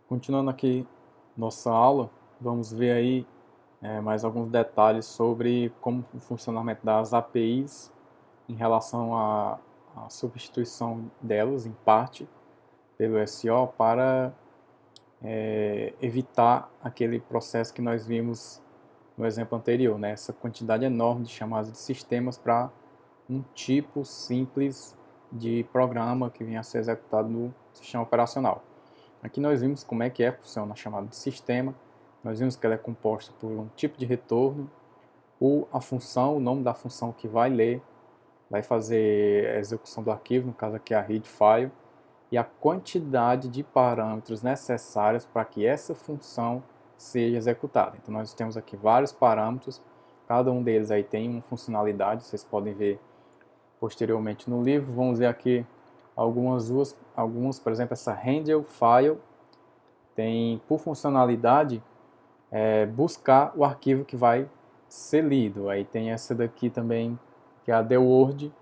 Continuando aqui nossa aula, vamos ver aí mais alguns detalhes sobre como o funcionamento das APIs em relação à substituição delas, em parte, pelo SO para evitar aquele processo que nós vimos no exemplo anterior, né? Essa quantidade enorme de chamadas de sistemas para um tipo simples de programa que vinha a ser executado no sistema operacional. Aqui nós vimos como é que funciona a chamada de sistema, nós vimos que ela é composta por um tipo de retorno, a função, o nome da função que vai ler, vai fazer a execução do arquivo, no caso aqui a read file, e a quantidade de parâmetros necessários para que essa função seja executada. Então nós temos aqui vários parâmetros, cada um deles aí tem uma funcionalidade, vocês podem ver posteriormente no livro. Vamos ver aqui algumas, por exemplo, essa handle file tem por funcionalidade buscar o arquivo que vai ser lido. Aí tem essa daqui também, que é a the word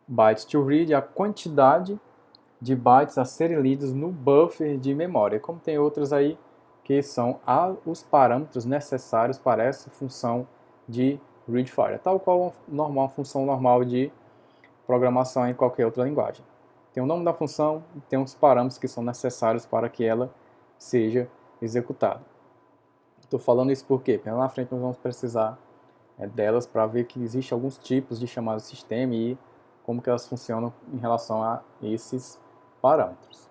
bytes to read, a quantidade de bytes a serem lidos no buffer de memória. Como tem outras aí que são os parâmetros necessários para essa função de read file, tal qual uma função normal de programação em qualquer outra linguagem. Tem o nome da função e tem os parâmetros que são necessários para que ela seja executada. Estou falando isso porque lá na frente nós vamos precisar delas para ver que existem alguns tipos de chamadas de sistema e como que elas funcionam em relação a esses parâmetros.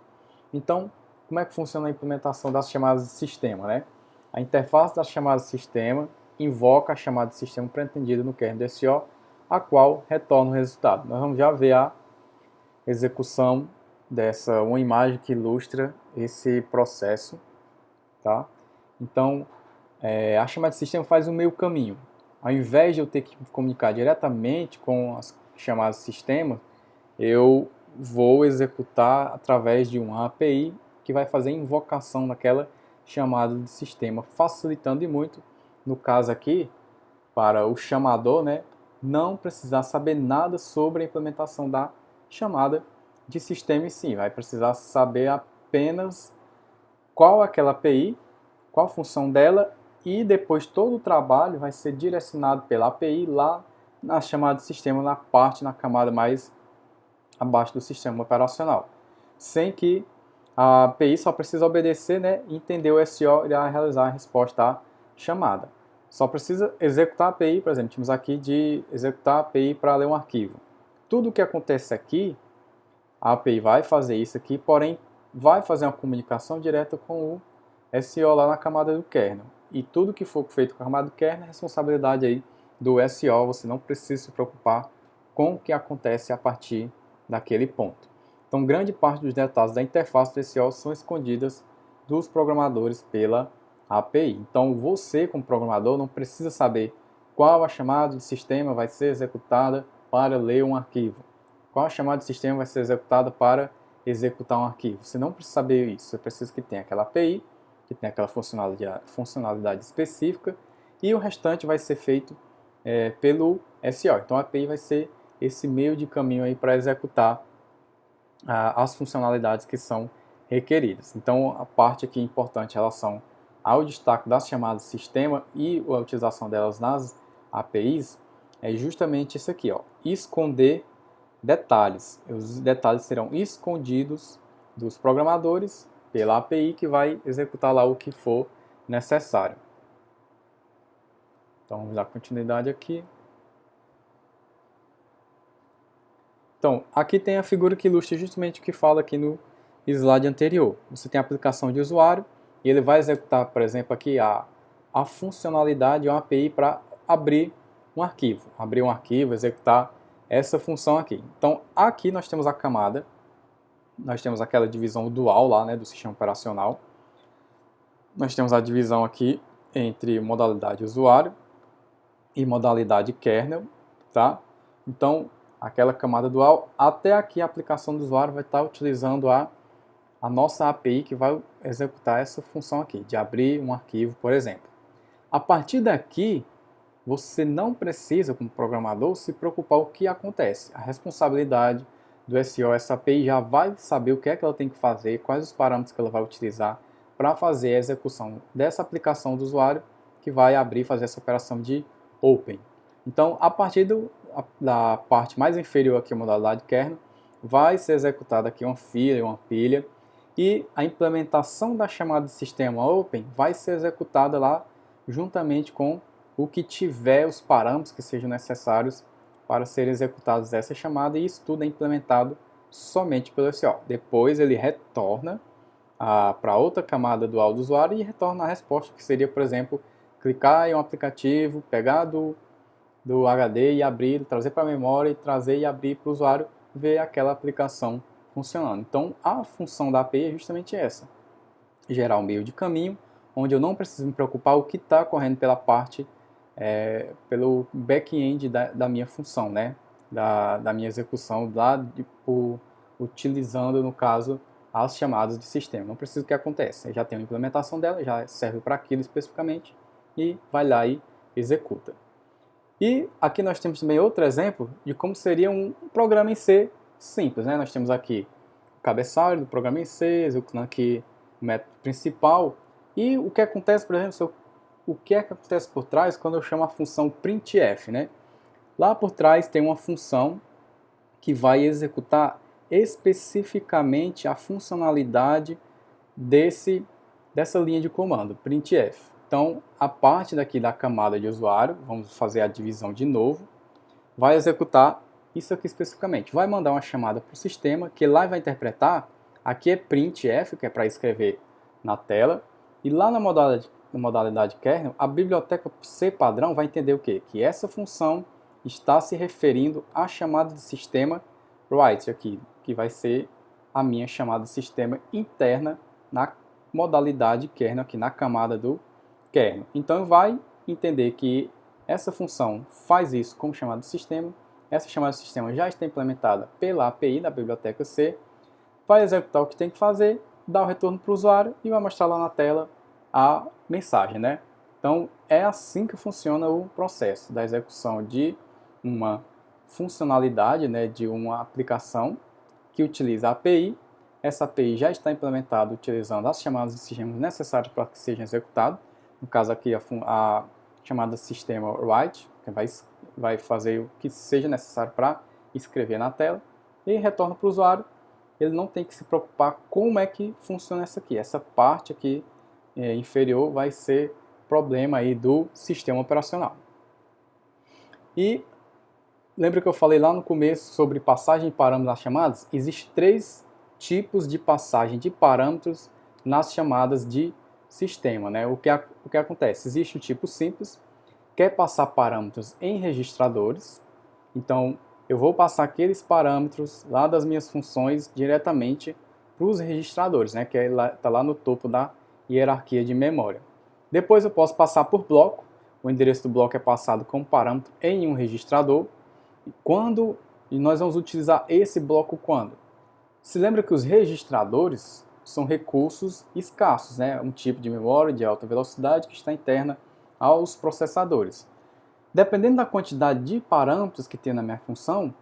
Então, como é que funciona a implementação das chamadas de sistema, né? A interface das chamadas de sistema invoca a chamada de sistema pretendida no kernel do SO, a qual retorna o resultado. Nós vamos já ver a execução dessa, uma imagem que ilustra esse processo, tá? Então, a chamada de sistema faz o meio caminho. Ao invés de eu ter que comunicar diretamente com as chamadas de sistema, eu vou executar através de uma API que vai fazer invocação daquela chamada de sistema, facilitando e muito, no caso aqui, para o chamador, né, não precisar saber nada sobre a implementação da chamada de sistema em si. Vai precisar saber apenas qual é aquela API, qual a função dela, e depois todo o trabalho vai ser direcionado pela API lá na chamada de sistema, na camada mais abaixo do sistema operacional. Sem que a API só precisa obedecer, né, e entender o SO irá realizar a resposta à chamada. Só precisa executar a API, por exemplo, temos aqui de executar a API para ler um arquivo. Tudo o que acontece aqui, a API vai fazer isso aqui, porém vai fazer uma comunicação direta com o SO lá na camada do kernel. E tudo que for feito com a camada do kernel é responsabilidade aí do SO, você não precisa se preocupar com o que acontece a partir daquele ponto. Então, grande parte dos detalhes da interface do SO são escondidas dos programadores pela API. Então, você, como programador, não precisa saber qual a chamada de sistema vai ser executada para ler um arquivo, qual a chamada de sistema vai ser executada para executar um arquivo. Você não precisa saber isso, você precisa que tenha aquela API, que tenha aquela funcionalidade específica, e o restante vai ser feito pelo SO. Então, a API vai ser esse meio de caminho aí para executar as funcionalidades que são requeridas. Então, a parte aqui importante em relação ao destaque das chamadas de sistema e a utilização delas nas APIs é justamente isso aqui, ó, esconder detalhes. Os detalhes serão escondidos dos programadores pela API que vai executar lá o que for necessário. Então, vamos dar continuidade aqui. Então, aqui tem a figura que ilustra justamente o que fala aqui no slide anterior. Você tem a aplicação de usuário e ele vai executar, por exemplo, aqui a funcionalidade, uma API para abrir um arquivo, executar essa função aqui. Então, aqui nós temos a camada, nós temos aquela divisão dual lá, né, do sistema operacional. Nós temos a divisão aqui entre modalidade usuário e modalidade kernel, tá? Então, aquela camada dual, até aqui a aplicação do usuário vai estar utilizando a nossa API que vai executar essa função aqui, de abrir um arquivo, por exemplo. A partir daqui, você não precisa, como programador, se preocupar com o que acontece. A responsabilidade do SEO, essa API já vai saber o que é que ela tem que fazer, quais os parâmetros que ela vai utilizar para fazer a execução dessa aplicação do usuário que vai abrir e fazer essa operação de Open. Então, a partir da parte mais inferior aqui, a modalidade kernel, vai ser executada aqui uma fila, uma pilha, e a implementação da chamada de sistema Open vai ser executada lá juntamente com o que tiver os parâmetros que sejam necessários para ser executados essa chamada, e isso tudo é implementado somente pelo SEO. Depois ele retorna para outra camada do usuário e retorna a resposta, que seria, por exemplo, clicar em um aplicativo, pegar do HD e abrir, trazer para a memória e trazer e abrir para o usuário ver aquela aplicação funcionando. Então, a função da API é justamente essa: gerar um meio de caminho, onde eu não preciso me preocupar o que está correndo pela parte, pelo back-end da minha função, né? da minha execução, utilizando, no caso, as chamadas de sistema. Não preciso que aconteça, eu já tenho a implementação dela, já serve para aquilo especificamente, e vai lá e executa. E aqui nós temos também outro exemplo de como seria um programa em C simples, né? Nós temos aqui o cabeçalho do programa em C, executando aqui o método principal. E o que acontece, por exemplo, o que é que acontece por trás quando eu chamo a função printf, né? Lá por trás tem uma função que vai executar especificamente a funcionalidade dessa linha de comando, printf. Então, a parte daqui da camada de usuário, vamos fazer a divisão de novo, vai executar isso aqui especificamente. Vai mandar uma chamada para o sistema, que lá vai interpretar, aqui é printf, que é para escrever na tela, e lá na modalidade kernel, a biblioteca C padrão vai entender o quê? Que essa função está se referindo à chamada de sistema write aqui, que vai ser a minha chamada de sistema interna na modalidade kernel, aqui na camada do kernel. Então vai entender que essa função faz isso como chamada de sistema, essa chamada de sistema já está implementada pela API da biblioteca C, vai executar o que tem que fazer, dá o retorno para o usuário e vai mostrar lá na tela a mensagem, né? Então é assim que funciona o processo da execução de uma funcionalidade, né, de uma aplicação que utiliza a API. Essa API já está implementada utilizando as chamadas de sistema necessárias para que sejam executados. No caso aqui, a chamada sistema write, que vai fazer o que seja necessário para escrever na tela, e retorna para o usuário. Ele não tem que se preocupar como é que funciona essa aqui. Essa parte aqui inferior vai ser problema aí do sistema operacional. E lembra que eu falei lá no começo sobre passagem de parâmetros nas chamadas? Existem 3 tipos de passagem de parâmetros nas chamadas de sistema, né? O que acontece? Existe o tipo simples, quer passar parâmetros em registradores. Então, eu vou passar aqueles parâmetros lá das minhas funções diretamente para os registradores, né? Que está lá no topo da hierarquia de memória. Depois eu posso passar por bloco. O endereço do bloco é passado como parâmetro em um registrador. E nós vamos utilizar esse bloco quando? Se lembra que os registradores são recursos escassos, né? Um tipo de memória de alta velocidade que está interna aos processadores. Dependendo da quantidade de parâmetros que tem na minha função,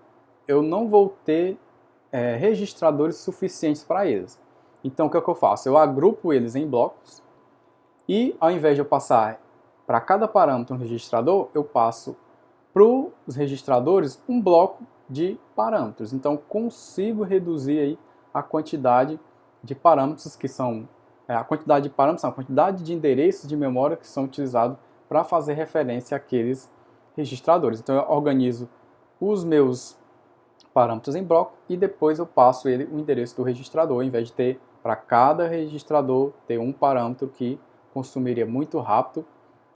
eu não vou ter registradores suficientes para eles. Então, o que é que eu faço? Eu agrupo eles em blocos e, ao invés de eu passar para cada parâmetro um registrador, eu passo para os registradores um bloco de parâmetros. Então, consigo reduzir aí a quantidade de parâmetros que são a quantidade de endereços de memória que são utilizados para fazer referência àqueles registradores. Então, eu organizo os meus parâmetros em bloco e depois eu passo o endereço do registrador, ao invés de ter para cada registrador ter um parâmetro que consumiria muito rápido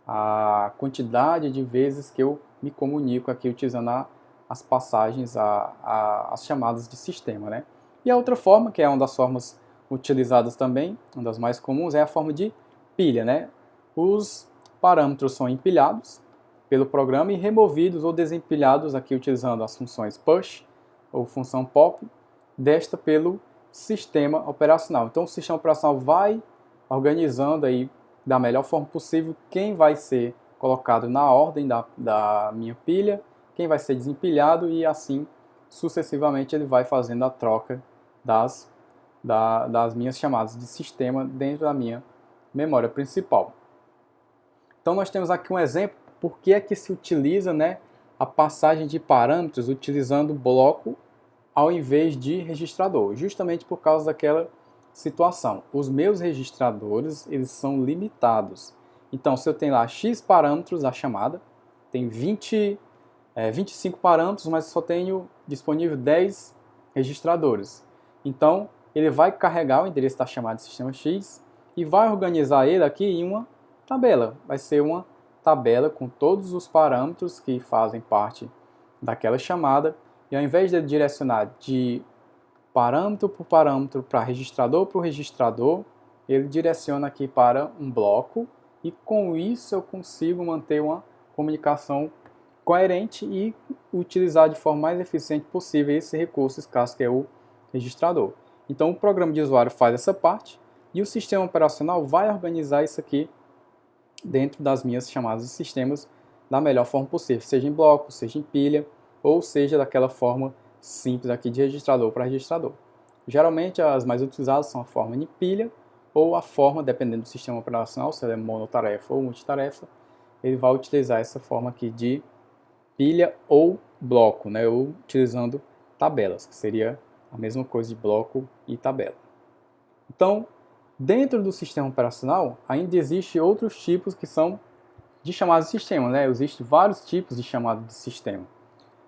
a quantidade de vezes que eu me comunico aqui utilizando as passagens, as chamadas de sistema, né? E a outra forma, que é uma das formas utilizadas também, uma das mais comuns, é a forma de pilha, né? Os parâmetros são empilhados pelo programa e removidos ou desempilhados aqui utilizando as funções push ou função pop, desta pelo sistema operacional. Então o sistema operacional vai organizando aí da melhor forma possível quem vai ser colocado na ordem da minha pilha, quem vai ser desempilhado e assim sucessivamente ele vai fazendo a troca das minhas chamadas de sistema dentro da minha memória principal. Então nós temos aqui um exemplo por que é que se utiliza, né, a passagem de parâmetros utilizando bloco ao invés de registrador, justamente por causa daquela situação. Os meus registradores, eles são limitados. Então, se eu tenho lá X parâmetros, a chamada, tem 25 parâmetros, mas só tenho disponível 10 registradores. Então, ele vai carregar o endereço da chamada de sistema X e vai organizar ele aqui em uma tabela. Vai ser uma tabela com todos os parâmetros que fazem parte daquela chamada. E ao invés de direcionar de parâmetro por parâmetro para registrador por registrador, ele direciona aqui para um bloco e com isso eu consigo manter uma comunicação coerente e utilizar de forma mais eficiente possível esse recurso escasso que é o registrador. Então o programa de usuário faz essa parte e o sistema operacional vai organizar isso aqui dentro das minhas chamadas de sistemas da melhor forma possível, seja em bloco, seja em pilha, ou seja daquela forma simples aqui de registrador para registrador. Geralmente as mais utilizadas são a forma de pilha ou a forma, dependendo do sistema operacional, se ele é monotarefa ou multitarefa, ele vai utilizar essa forma aqui de pilha ou bloco, né, ou utilizando tabelas, que seria a mesma coisa de bloco e tabela. Então, dentro do sistema operacional, ainda existem outros tipos que são de chamadas de sistema, né? Existem vários tipos de chamadas de sistema.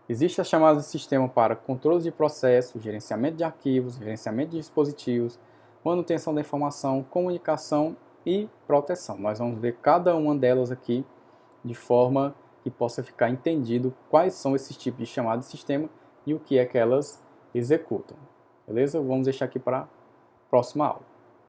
Existe as chamadas de sistema para controle de processos, gerenciamento de arquivos, gerenciamento de dispositivos, manutenção da informação, comunicação e proteção. Nós vamos ver cada uma delas aqui de forma que possa ficar entendido quais são esses tipos de chamadas de sistema e o que é que elas executam. Beleza? Vamos deixar aqui para a próxima aula.